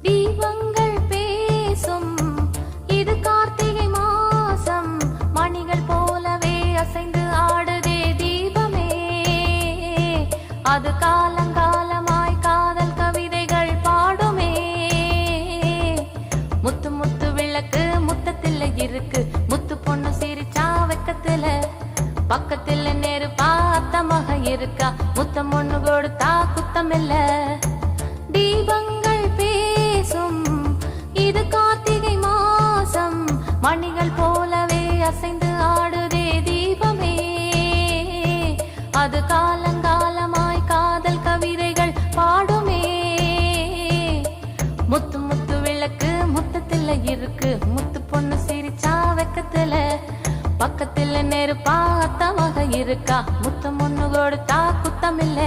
தீபங்கள் பேசும் இது கார்த்திகை மாசம், மணிகள் போலவே அசைந்து ஆடுதே தீபமே. அது காலங்காலமாய் காதல் கவிதைகள் பாடுமே. முத்து முத்து விளக்கு முத்தத்தில் இருக்கு, முத்து பொண்ணு சிரிச்சா வெக்கத்துல, பக்கத்துல நெருப்பா அத்தமாக இருக்கா, முத்தம் ஒண்ணு கொடுத்தா குத்தமில்ல. தீபங்கள் பேசும் இது கார்த்திகை மாசம், மணிகள் போலவே அசைந்து ஆடுதே தீபமே. அது காலங்காலமாய் காதல் கவிதைகள் பாடுமே. முத்து முத்து விளக்கு முத்தத்துல இருக்கு, முத்து பொண்ணு சிரிச்சா வெக்கத்துல, பக்கத்துல நெருப்பா அத்தமாக இருக்கா, முத்தம் ஒண்ணு கொடுத்தா குத்தமில்ல.